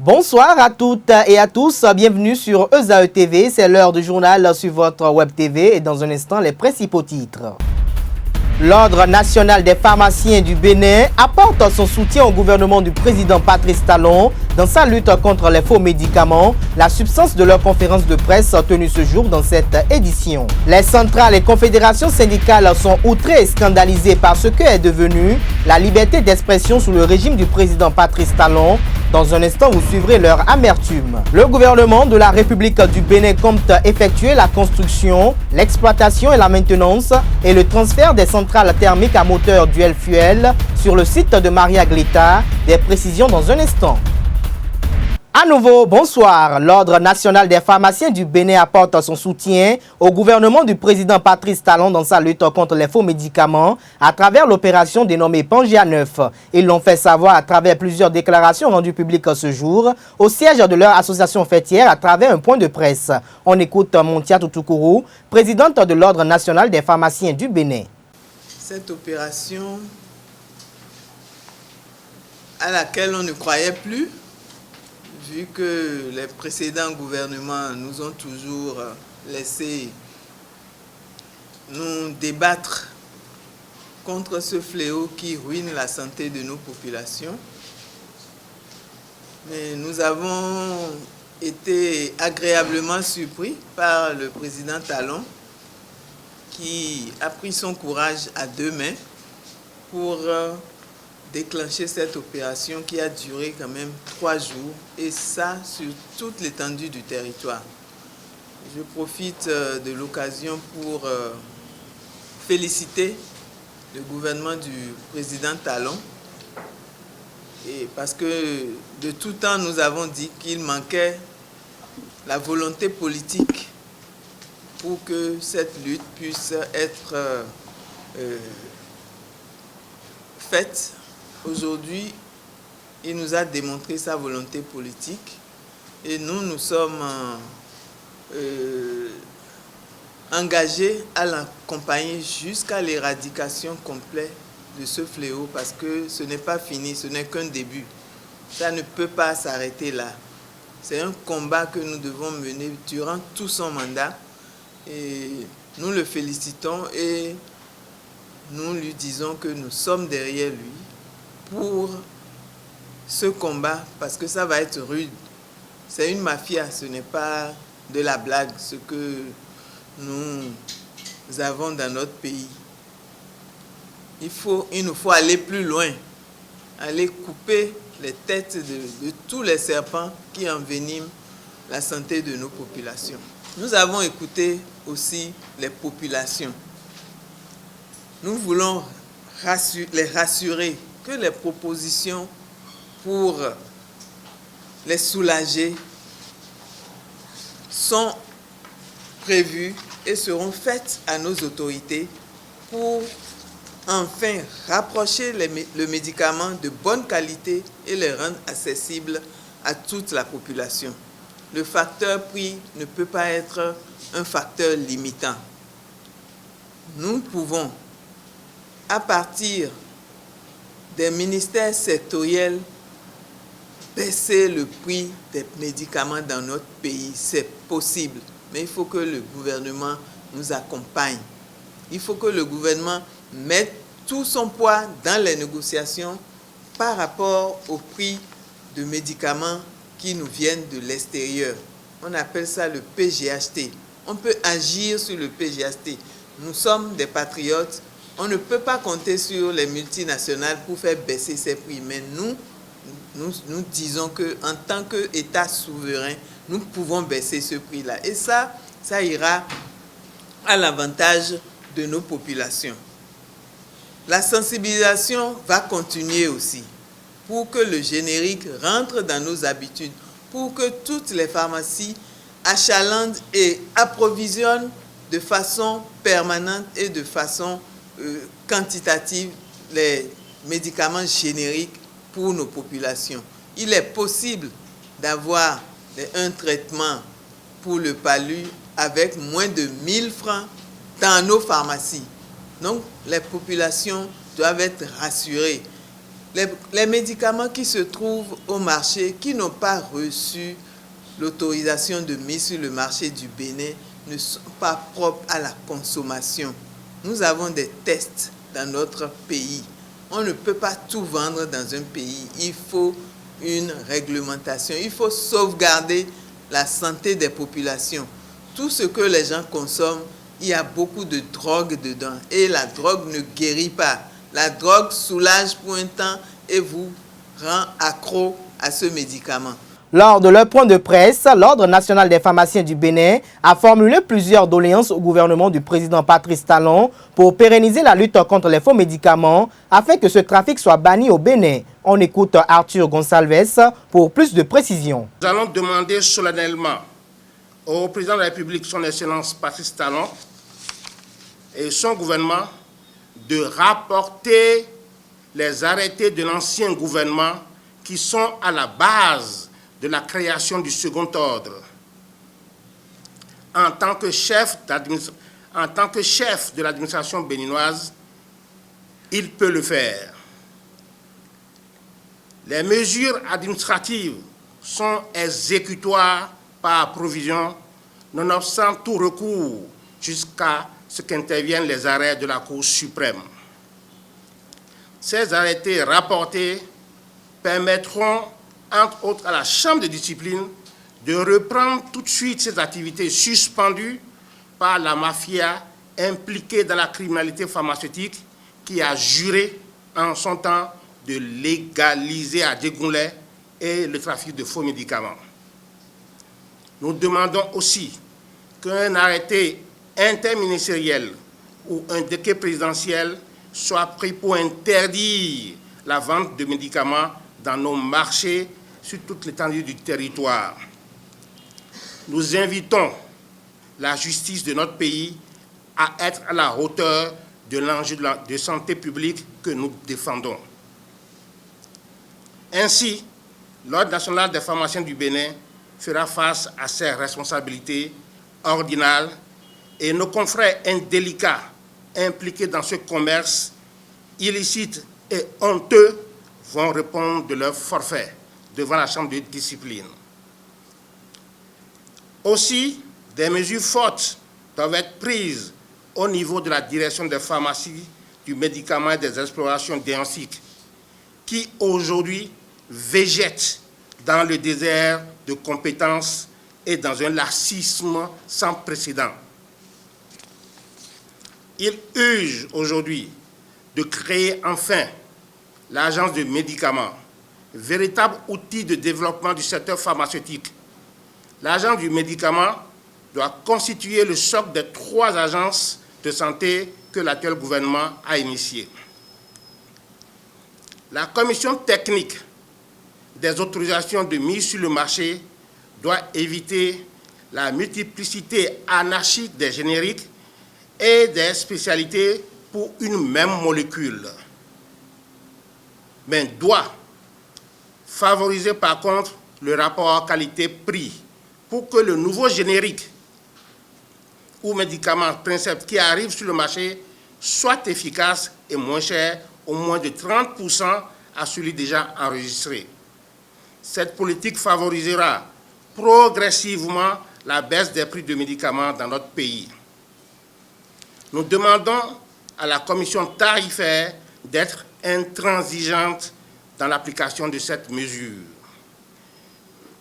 Bonsoir à toutes et à tous, bienvenue sur ESAE TV, c'est l'heure du journal sur votre web TV et dans un instant les principaux titres. L'Ordre national des pharmaciens du Bénin apporte son soutien au gouvernement du président Patrice Talon dans sa lutte contre les faux médicaments, la substance de leur conférence de presse tenue ce jour dans cette édition. Les centrales et confédérations syndicales sont outrées et scandalisées par ce que est devenu la liberté d'expression sous le régime du président Patrice Talon. Dans un instant, vous suivrez leur amertume. Le gouvernement de la République du Bénin compte effectuer la construction, l'exploitation et la maintenance et le transfert des centrales thermiques à moteur dual fuel sur le site de Maria Glita. Des précisions dans un instant. À nouveau, bonsoir. L'Ordre national des pharmaciens du Bénin apporte son soutien au gouvernement du président Patrice Talon dans sa lutte contre les faux médicaments à travers l'opération dénommée Pangia 9. Ils l'ont fait savoir à travers plusieurs déclarations rendues publiques ce jour au siège de leur association fêtière à travers un point de presse. On écoute Montia Toutoukuru, présidente de l'Ordre national des pharmaciens du Bénin. Cette opération à laquelle on ne croyait plus, vu que les précédents gouvernements nous ont toujours laissé nous débattre contre ce fléau qui ruine la santé de nos populations. Mais nous avons été agréablement surpris par le président Talon qui a pris son courage à deux mains pour déclencher cette opération qui a duré quand même 3 jours et ça sur toute l'étendue du territoire. Je profite de l'occasion pour féliciter le gouvernement du président Talon et parce que de tout temps nous avons dit qu'il manquait la volonté politique pour que cette lutte puisse être faite. Aujourd'hui, il nous a démontré sa volonté politique et nous sommes engagés à l'accompagner jusqu'à l'éradication complète de ce fléau parce que ce n'est pas fini, ce n'est qu'un début. Ça ne peut pas s'arrêter là. C'est un combat que nous devons mener durant tout son mandat et nous le félicitons et nous lui disons que nous sommes derrière lui pour ce combat, parce que ça va être rude. C'est une mafia, ce n'est pas de la blague, ce que nous avons dans notre pays. Il nous faut aller plus loin, aller couper les têtes de tous les serpents qui enveniment la santé de nos populations. Nous avons écouté aussi les populations. Nous voulons les rassurer que les propositions pour les soulager sont prévues et seront faites à nos autorités pour enfin rapprocher le médicament de bonne qualité et les rendre accessibles à toute la population. Le facteur prix ne peut pas être un facteur limitant. Nous pouvons, à partir des ministères sectoriels, baisser le prix des médicaments dans notre pays. C'est possible, mais il faut que le gouvernement nous accompagne. Il faut que le gouvernement mette tout son poids dans les négociations par rapport au prix de médicaments qui nous viennent de l'extérieur. On appelle ça le PGHT. On peut agir sur le PGHT. Nous sommes des patriotes. On ne peut pas compter sur les multinationales pour faire baisser ces prix. Mais nous disons qu'en tant qu'État souverain, nous pouvons baisser ce prix-là. Et ça ira à l'avantage de nos populations. La sensibilisation va continuer aussi pour que le générique rentre dans nos habitudes, pour que toutes les pharmacies achalandent et approvisionnent de façon permanente et de façon quantitative les médicaments génériques pour nos populations. Il est possible d'avoir un traitement pour le palu avec moins de 1000 francs dans nos pharmacies. Donc, les populations doivent être rassurées. Les médicaments qui se trouvent au marché, qui n'ont pas reçu l'autorisation de mise sur le marché du Bénin, ne sont pas propres à la consommation. Nous avons des tests dans notre pays. On ne peut pas tout vendre dans un pays. Il faut une réglementation. Il faut sauvegarder la santé des populations. Tout ce que les gens consomment, il y a beaucoup de drogue dedans. Et la drogue ne guérit pas. La drogue soulage pour un temps et vous rend accro à ce médicament. Lors de leur point de presse, l'Ordre national des pharmaciens du Bénin a formulé plusieurs doléances au gouvernement du président Patrice Talon pour pérenniser la lutte contre les faux médicaments afin que ce trafic soit banni au Bénin. On écoute Arthur Gonsalves pour plus de précisions. Nous allons demander solennellement au président de la République, son Excellence Patrice Talon et son gouvernement de rapporter les arrêtés de l'ancien gouvernement qui sont à la base de la création du second ordre. En tant que chef de l'administration béninoise, il peut le faire. Les mesures administratives sont exécutoires par provision, nonobstant tout recours jusqu'à ce qu'interviennent les arrêts de la Cour suprême. Ces arrêtés rapportés permettront, entre autres à la Chambre de discipline, de reprendre tout de suite ses activités suspendues par la mafia impliquée dans la criminalité pharmaceutique qui a juré en son temps de légaliser à Djégounlé et le trafic de faux médicaments. Nous demandons aussi qu'un arrêté interministériel ou un décret présidentiel soit pris pour interdire la vente de médicaments dans nos marchés sur toute l'étendue du territoire. Nous invitons la justice de notre pays à être à la hauteur de l'enjeu de santé publique que nous défendons. Ainsi, l'Ordre national des pharmaciens du Bénin fera face à ses responsabilités ordinales et nos confrères indélicats impliqués dans ce commerce illicite et honteux vont répondre de leur forfait devant la Chambre de discipline. Aussi, des mesures fortes doivent être prises au niveau de la direction des pharmacies, du médicament et des explorations diagnostiques qui aujourd'hui végètent dans le désert de compétences et dans un laxisme sans précédent. Il urge aujourd'hui de créer enfin l'agence de médicaments, véritable outil de développement du secteur pharmaceutique. L'agence du médicament doit constituer le socle des 3 agences de santé que l'actuel gouvernement a initiées. La commission technique des autorisations de mise sur le marché doit éviter la multiplicité anarchique des génériques et des spécialités pour une même molécule, mais doit favoriser par contre le rapport qualité-prix pour que le nouveau générique ou médicament principe qui arrive sur le marché soit efficace et moins cher, au moins de 30% à celui déjà enregistré. Cette politique favorisera progressivement la baisse des prix de médicaments dans notre pays. Nous demandons à la commission tarifaire d'être intransigeante dans l'application de cette mesure.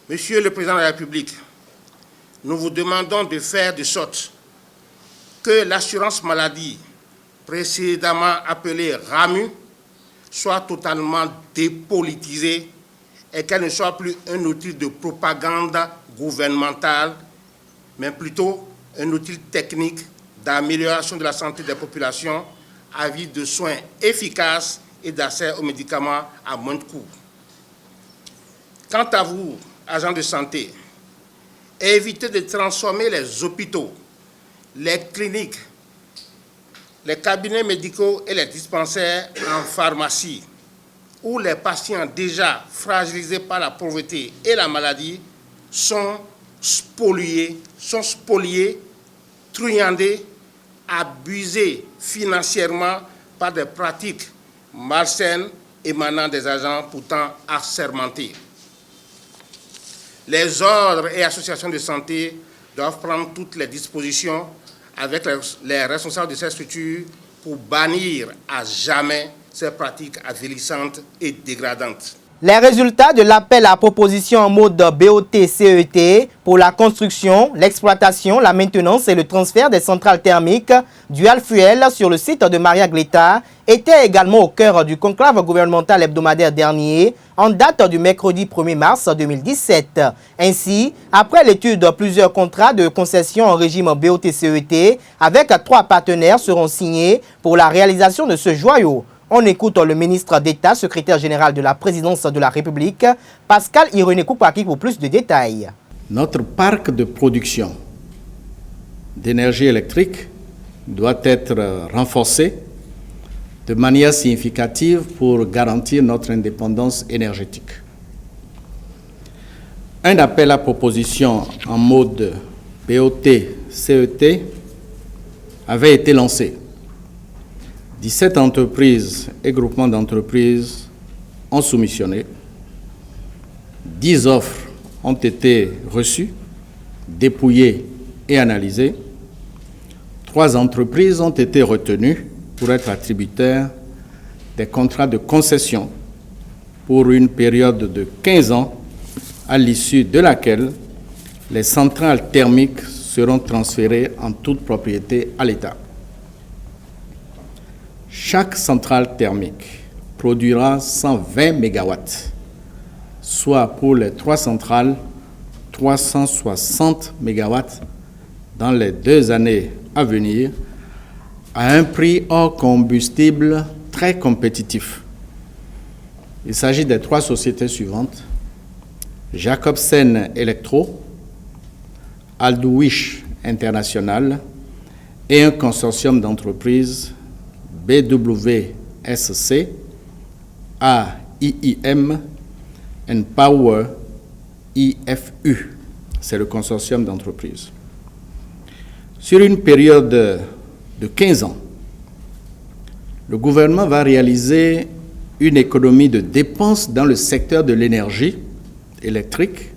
Monsieur le Président de la République, nous vous demandons de faire de sorte que l'assurance maladie, précédemment appelée RAMU, soit totalement dépolitisée et qu'elle ne soit plus un outil de propagande gouvernementale, mais plutôt un outil technique d'amélioration de la santé des populations à vie de soins efficaces et d'accès aux médicaments à moins de coûts. Quant à vous, agents de santé, évitez de transformer les hôpitaux, les cliniques, les cabinets médicaux et les dispensaires en pharmacie, où les patients déjà fragilisés par la pauvreté et la maladie sont spoliés, truandés, abusés financièrement par des pratiques malsaines émanant des agents pourtant assermentés. Les ordres et associations de santé doivent prendre toutes les dispositions avec les responsables de ces structures pour bannir à jamais ces pratiques avilissantes et dégradantes. Les résultats de l'appel à proposition en mode BOT-CET pour la construction, l'exploitation, la maintenance et le transfert des centrales thermiques dual fuel sur le site de Maria Gleta étaient également au cœur du conclave gouvernemental hebdomadaire dernier en date du mercredi 1er mars 2017. Ainsi, après l'étude, plusieurs contrats de concession en régime BOT-CET avec 3 partenaires seront signés pour la réalisation de ce joyau. On écoute le ministre d'État, secrétaire général de la présidence de la République, Pascal Irénée Koupaki, pour plus de détails. Notre parc de production d'énergie électrique doit être renforcé de manière significative pour garantir notre indépendance énergétique. Un appel à proposition en mode BOT-CET avait été lancé. 17 entreprises et groupements d'entreprises ont soumissionné. 10 offres ont été reçues, dépouillées et analysées. 3 entreprises ont été retenues pour être attributaires des contrats de concession pour une période de 15 ans, à l'issue de laquelle les centrales thermiques seront transférées en toute propriété à l'État. Chaque centrale thermique produira 120 MW, soit pour les 3 centrales, 360 MW dans les 2 années à venir, à un prix hors combustible très compétitif. Il s'agit des 3 sociétés suivantes: Jacobsen Electro, Aldouich International et un consortium d'entreprises BWSC, AIIM et Power IFU. C'est le consortium d'entreprises. Sur une période de 15 ans, le gouvernement va réaliser une économie de dépenses dans le secteur de l'énergie électrique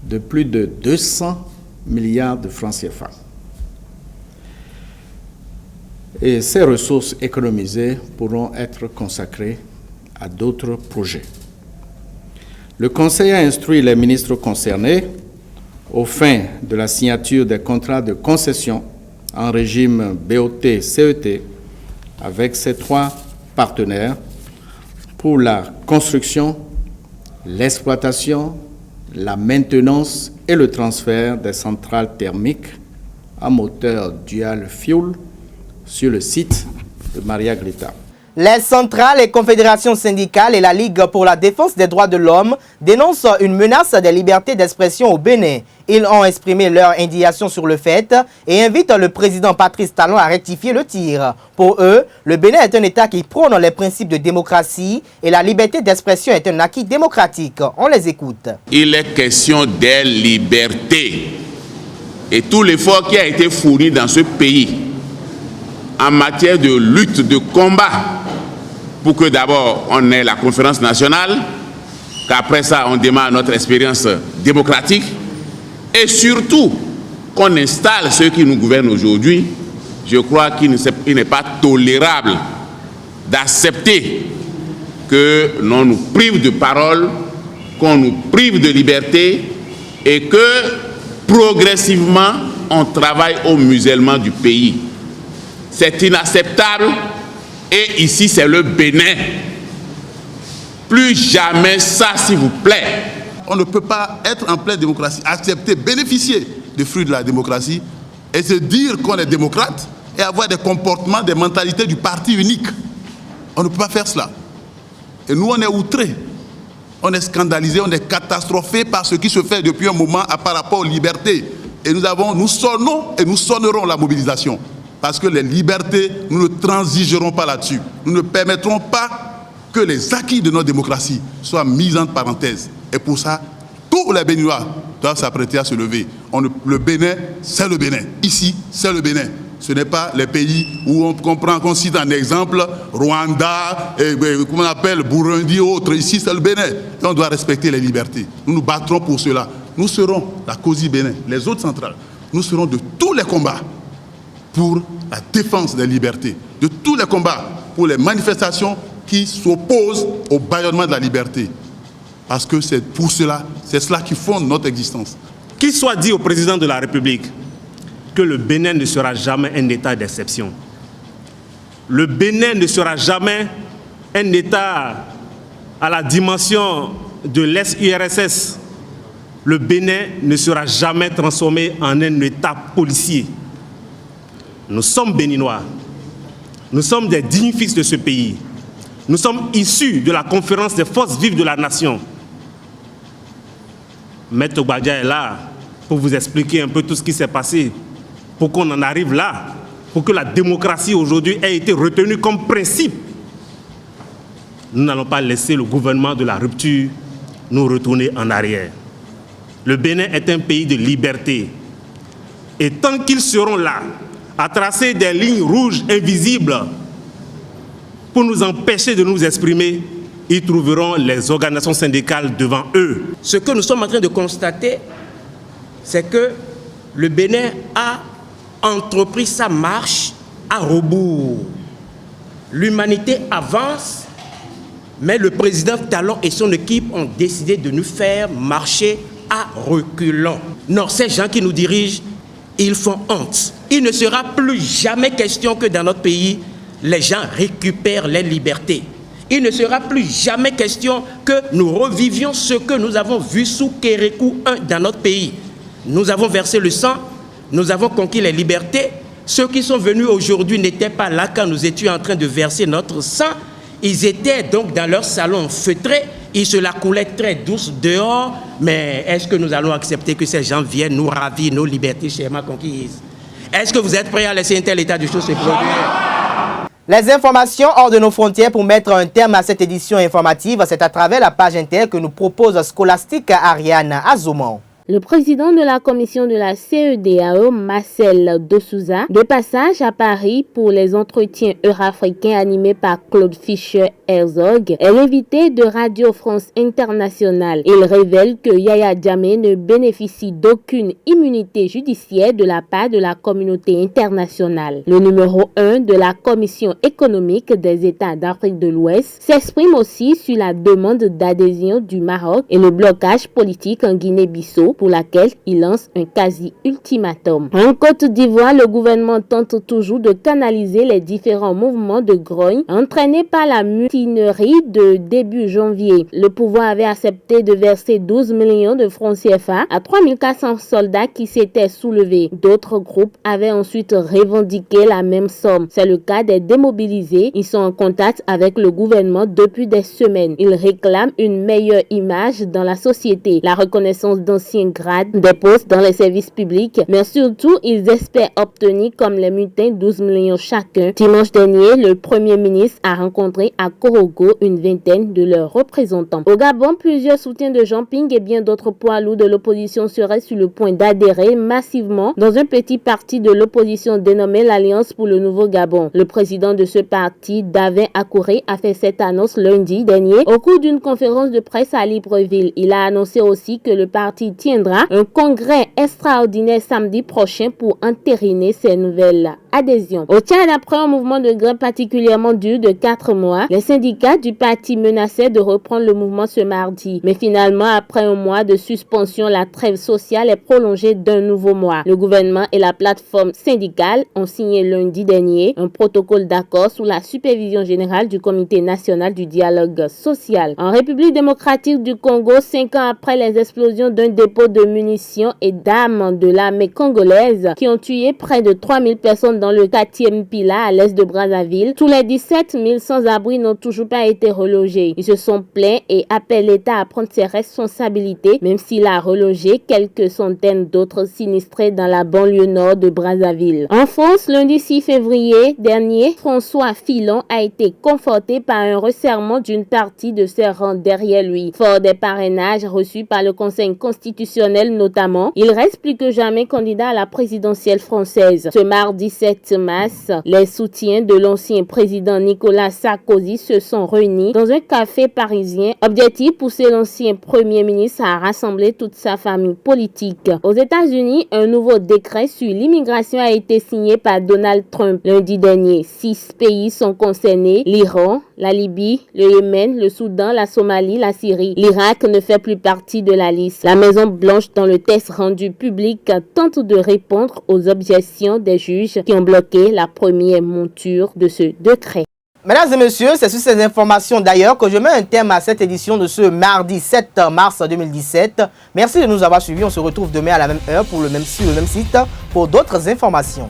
de plus de 200 milliards de francs CFA. Et ces ressources économisées pourront être consacrées à d'autres projets. Le Conseil a instruit les ministres concernés aux fins de la signature des contrats de concession en régime BOT-CET avec ces 3 partenaires pour la construction, l'exploitation, la maintenance et le transfert des centrales thermiques à moteur dual fuel sur le site de Maria Gleta. Les centrales, les confédérations syndicales et la Ligue pour la défense des droits de l'homme dénoncent une menace des libertés d'expression au Bénin. Ils ont exprimé leur indignation sur le fait et invitent le président Patrice Talon à rectifier le tir. Pour eux, le Bénin est un État qui prône les principes de démocratie et la liberté d'expression est un acquis démocratique. On les écoute. Il est question des libertés et tout l'effort qui a été fourni dans ce pays en matière de lutte, de combat, pour que d'abord on ait la conférence nationale, qu'après ça on démarre notre expérience démocratique, et surtout qu'on installe ceux qui nous gouvernent aujourd'hui. Je crois qu'il n'est pas tolérable d'accepter que l'on nous prive de parole, qu'on nous prive de liberté, et que progressivement on travaille au musellement du pays. C'est inacceptable et ici c'est le Bénin. Plus jamais ça, s'il vous plaît. On ne peut pas être en pleine démocratie, accepter, bénéficier des fruits de la démocratie et se dire qu'on est démocrate et avoir des comportements, des mentalités du parti unique. On ne peut pas faire cela. Et nous, on est outrés, on est scandalisés, on est catastrophés par ce qui se fait depuis un moment par rapport aux libertés. Et nous sonnons et nous sonnerons la mobilisation. Parce que les libertés, nous ne transigerons pas là-dessus. Nous ne permettrons pas que les acquis de notre démocratie soient mis en parenthèse. Et pour ça, tous les Béninois doivent s'apprêter à se lever. Le Bénin, c'est le Bénin. Ici, c'est le Bénin. Ce n'est pas les pays où qu'on cite un exemple, Rwanda, comment on appelle, Burundi, autres. Ici, c'est le Bénin. Et on doit respecter les libertés. Nous nous battrons pour cela. Nous serons, la COSI Bénin, les autres centrales, nous serons de tous les combats pour la défense des libertés, de tous les combats pour les manifestations qui s'opposent au bâillonnement de la liberté. Parce que c'est pour cela, c'est cela qui fonde notre existence. Qu'il soit dit au président de la République que le Bénin ne sera jamais un État d'exception. Le Bénin ne sera jamais un État à la dimension de l'ex-URSS. Le Bénin ne sera jamais transformé en un État policier. Nous sommes béninois. Nous sommes des dignes fils de ce pays. Nous sommes issus de la conférence des forces vives de la nation. Maître Gbadja est là pour vous expliquer un peu tout ce qui s'est passé, pour qu'on en arrive là, pour que la démocratie aujourd'hui ait été retenue comme principe. Nous n'allons pas laisser le gouvernement de la rupture nous retourner en arrière. Le Bénin est un pays de liberté. Et tant qu'ils seront là, à tracer des lignes rouges invisibles pour nous empêcher de nous exprimer, ils trouveront les organisations syndicales devant eux. Ce que nous sommes en train de constater, c'est que le Bénin a entrepris sa marche à rebours. L'humanité avance, mais le président Talon et son équipe ont décidé de nous faire marcher à reculons. Non, ces gens qui nous dirigent, ils font honte. Il ne sera plus jamais question que dans notre pays, les gens récupèrent les libertés. Il ne sera plus jamais question que nous revivions ce que nous avons vu sous Kérékou I dans notre pays. Nous avons versé le sang, nous avons conquis les libertés. Ceux qui sont venus aujourd'hui n'étaient pas là quand nous étions en train de verser notre sang. Ils étaient donc dans leur salon feutré, ils se la coulaient très douce dehors. Mais est-ce que nous allons accepter que ces gens viennent nous ravir nos libertés chèrement conquises? Est-ce que vous êtes prêts à laisser un tel état de choses se produire? Les informations hors de nos frontières pour mettre un terme à cette édition informative, c'est à travers la page Inter que nous propose Scholastique Ariane Azoumon. Le président de la commission de la CEDEAO, Marcel de Souza, de passage à Paris pour les entretiens eurafricains animés par Claude Fischer-Herzog, est l'invité de Radio France Internationale. Il révèle que Yaya Jammeh ne bénéficie d'aucune immunité judiciaire de la part de la communauté internationale. Le numéro 1 de la Commission économique des États d'Afrique de l'Ouest s'exprime aussi sur la demande d'adhésion du Maroc et le blocage politique en Guinée-Bissau, pour laquelle il lance un quasi-ultimatum. En Côte d'Ivoire, le gouvernement tente toujours de canaliser les différents mouvements de grogne entraînés par la mutinerie de début janvier. Le pouvoir avait accepté de verser 12 millions de francs CFA à 3400 soldats qui s'étaient soulevés. D'autres groupes avaient ensuite revendiqué la même somme. C'est le cas des démobilisés. Ils sont en contact avec le gouvernement depuis des semaines. Ils réclament une meilleure image dans la société, la reconnaissance d'anciens grades, des postes dans les services publics, mais surtout, ils espèrent obtenir comme les mutins 12 millions chacun. Dimanche dernier, le Premier ministre a rencontré à Korogo une vingtaine de leurs représentants. Au Gabon, plusieurs soutiens de Jean Ping et bien d'autres poids lourds de l'opposition seraient sur le point d'adhérer massivement dans un petit parti de l'opposition dénommé l'Alliance pour le Nouveau Gabon. Le président de ce parti, Davin Akouré, a fait cette annonce lundi dernier au cours d'une conférence de presse à Libreville. Il a annoncé aussi que le parti tiendra un congrès extraordinaire samedi prochain pour entériner ces nouvelles adhésions. Au Tchad, après un mouvement de grève particulièrement dur de 4 mois, les syndicats du parti menaçaient de reprendre le mouvement ce mardi. Mais finalement, après un mois de suspension, la trêve sociale est prolongée d'un nouveau mois. Le gouvernement et la plateforme syndicale ont signé lundi dernier un protocole d'accord sous la supervision générale du Comité national du dialogue social. En République démocratique du Congo, 5 ans après les explosions d'un dépôt de munitions et d'armes de l'armée congolaise qui ont tué près de 3000 personnes dans le 4e Pila à l'est de Brazzaville, tous les 17 000 sans-abri n'ont toujours pas été relogés. Ils se sont plaints et appellent l'État à prendre ses responsabilités, même s'il a relogé quelques centaines d'autres sinistrés dans la banlieue nord de Brazzaville. En France, lundi 6 février dernier, François Fillon a été conforté par un resserrement d'une partie de ses rangs derrière lui. Fort des parrainages reçus par le Conseil constitutionnel constitutionnelle notamment. Il reste plus que jamais candidat à la présidentielle française. Ce mardi 7 mars, les soutiens de l'ancien président Nicolas Sarkozy se sont réunis dans un café parisien. Objectif, pousser l'ancien premier ministre à rassembler toute sa famille politique. Aux États-Unis, un nouveau décret sur l'immigration a été signé par Donald Trump lundi dernier. 6 pays sont concernés: l'Iran, la Libye, le Yémen, le Soudan, la Somalie, la Syrie. L'Irak ne fait plus partie de la liste. La Maison-Blanche, dans le texte rendu public, tente de répondre aux objections des juges qui ont bloqué la première monture de ce décret. Mesdames et messieurs, c'est sur ces informations d'ailleurs que je mets un terme à cette édition de ce mardi 7 mars 2017. Merci de nous avoir suivis. On se retrouve demain à la même heure pour le même site pour d'autres informations.